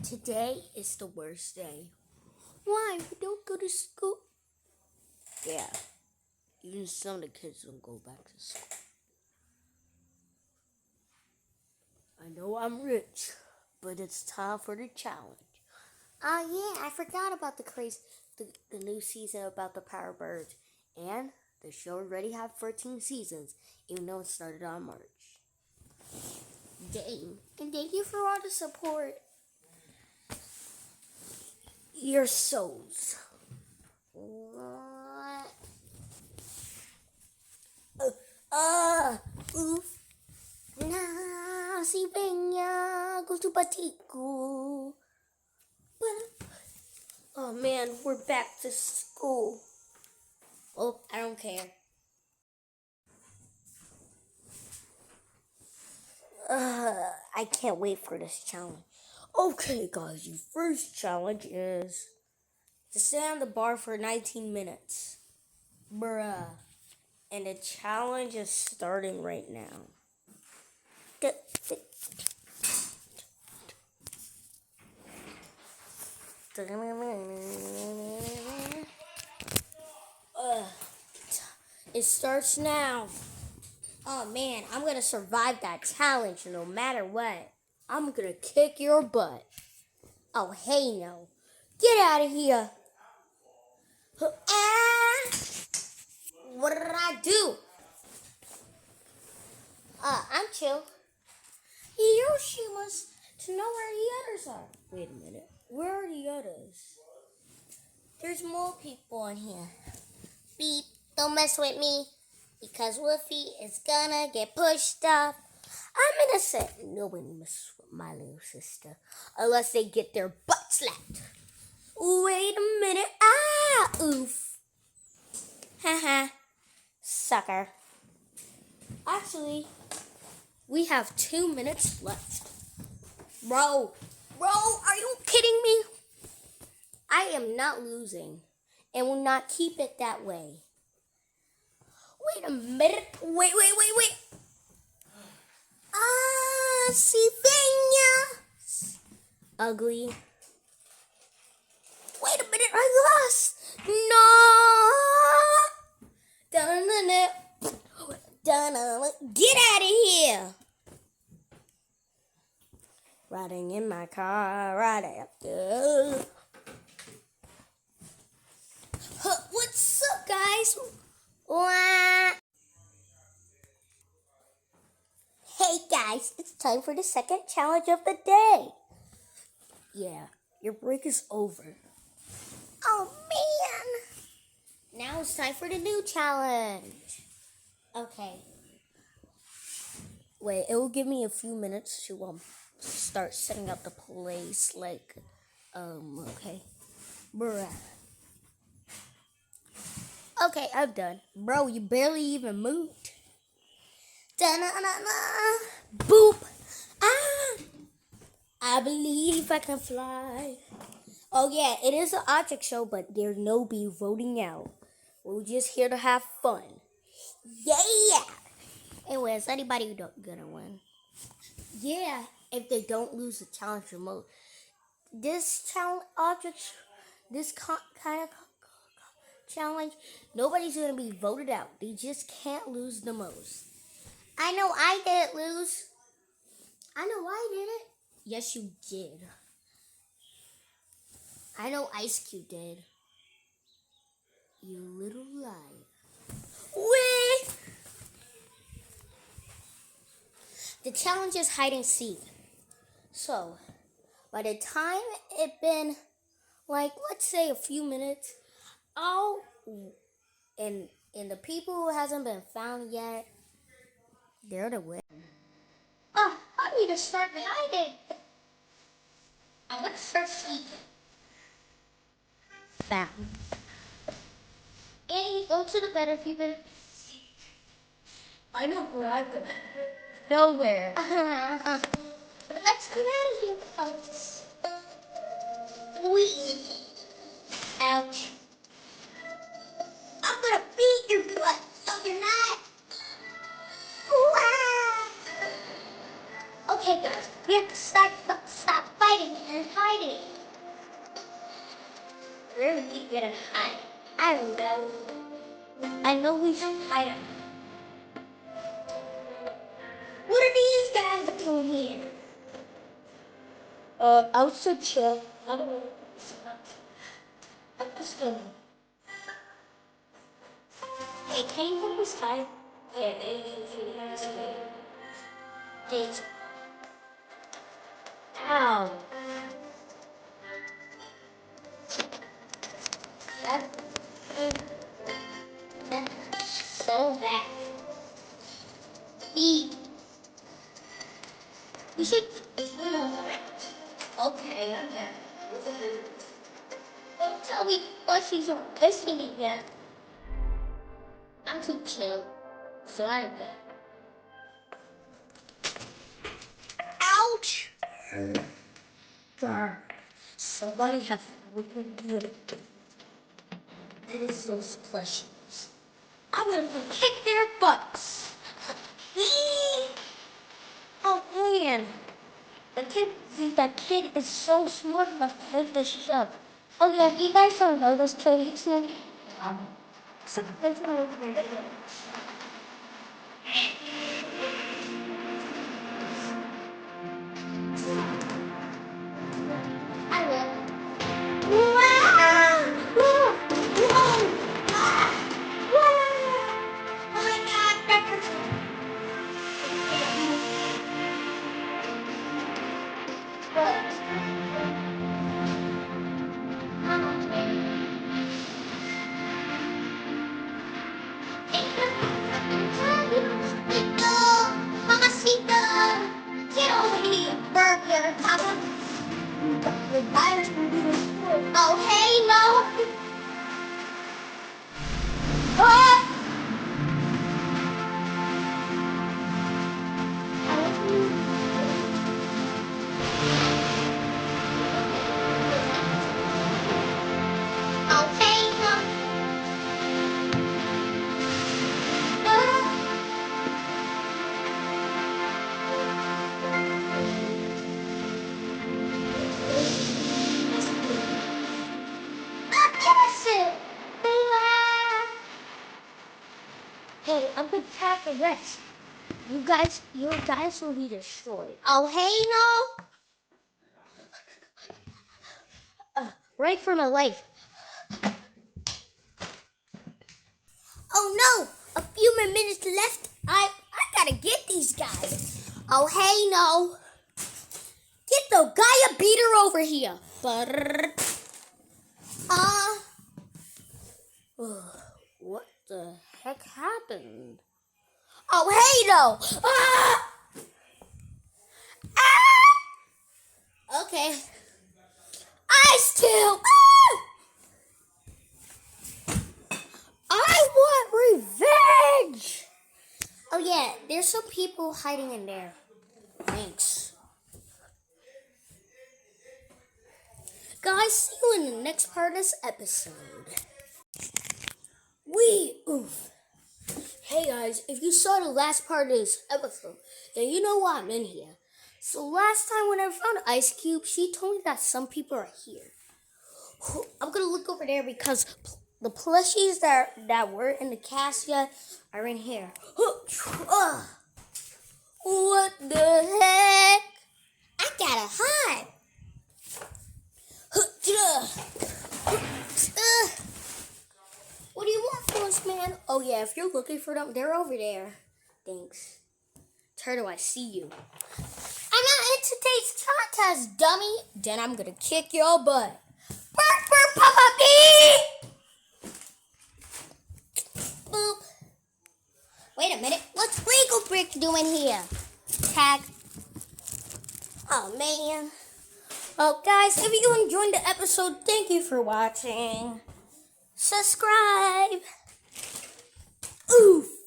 Today is the worst day. Why? We don't go to school. Yeah, even some of the kids don't go back to school. I know I'm rich, but it's time for the challenge. Yeah, I forgot about the new season about the Power Birds. And the show already had 13 seasons, even though it started on March. Dang, and thank you for all the support. Your souls. What? Oof. Na si Benya gusto patiku. Oh man, we're back to school. Oh, I don't care. I can't wait for this challenge. Okay, guys, your first challenge is to stay on the bar for 19 minutes. Bruh. And the challenge is starting right now. It starts now. Oh man, I'm gonna survive that challenge no matter what. I'm gonna kick your butt. Oh hey no. Get out of here. What did I do? I'm chill. Yoshi wants to know where the others are. Wait a minute. Where are the others? There's more people in here. Beep, don't mess with me. Because Woofy is gonna get pushed off. I'm innocent. Nobody messes with my little sister. Unless they get their butt slapped. Wait a minute. Oof. Haha. Sucker. Actually, we have 2 minutes left. Bro, are you kidding me? I am not losing and will not keep it that way. Wait a minute. Wait. Sivenya. Ugly. Wait a minute, I lost. No. Get out of here. Riding in my car right after. What's up, guys? Hey, guys, it's time for the second challenge of the day. Yeah, your break is over. Oh, man. Now it's time for the new challenge. Okay. Wait, it will give me a few minutes to start setting up the place, okay. Bruh. Okay, I'm done. Bro, you barely even moved. Da-na-na-na. Boop. I believe I can fly. Oh yeah, it is an object show, but there's no be voting out. We're just here to have fun. Yeah. Anyway, is anybody gonna win? Yeah, if they don't lose the challenge remote. This challenge kind of challenge, nobody's gonna be voted out. They just can't lose the most. I know I didn't lose. I know I didn't. Yes, you did. I know Ice Cube did. You little liar. Wait! The challenge is hide and seek. So, by the time it been, let's say a few minutes, and the people who hasn't been found yet, they're the winner. I need to start hiding. I want to start seeking. Found. Annie, go to the bed if you've been. I know where I've been. Nowhere. Let's get out of here, folks. Wee. Ouch. I'm gonna beat your butt. No, you're not. Okay, guys, we have to stop fighting and hiding. Where are we gonna hide? I don't know. I know we should hide. What are these guys doing here? I was so chill. I don't know. I'm just gonna. Hey, can you put this time? Yeah, this way. It's. Ow. That's so bad. We should. Okay. Don't tell me plushies are pissing again. I'm too chill. So I bet. Ouch! There. Somebody have this is those plushies. I'm gonna kick their butts. Oh man. That kid is so smart enough to hit the shove. Oh yeah, you guys don't know this kid. He's in. So there's no. I will. Oh my God! Get over here, burger. Oh, hey, no. Oh, hey, no. Hey, I'm gonna attack the rest. You guys will be destroyed. Oh, hey, no. Right for my life. Oh no! A few more minutes left. I gotta get these guys. Oh hey no! Get the Gaia beater over here. What the heck happened? Oh hey no! Okay. I still. I want revenge! Oh yeah, there's some people hiding in there. Thanks. Guys, see you in the next part of this episode. Oof. Hey guys, if you saw the last part of this episode, then you know why I'm in here. So last time when I found Ice Cube, she told me that some people are here. I'm gonna look over there because the plushies that were in the cast yet are in here. What the heck? I gotta hide. What do you want from us, man? Oh yeah, if you're looking for them, they're over there. Thanks. Turtle, I see you. I'm not in today's contest, dummy. Then I'm gonna kick your butt. Burp, burp, puppy! Boop. Wait a minute. What's Legal Brick doing here? Tag. Oh, man. Well, guys, if you enjoyed the episode, thank you for watching. Subscribe. Oof.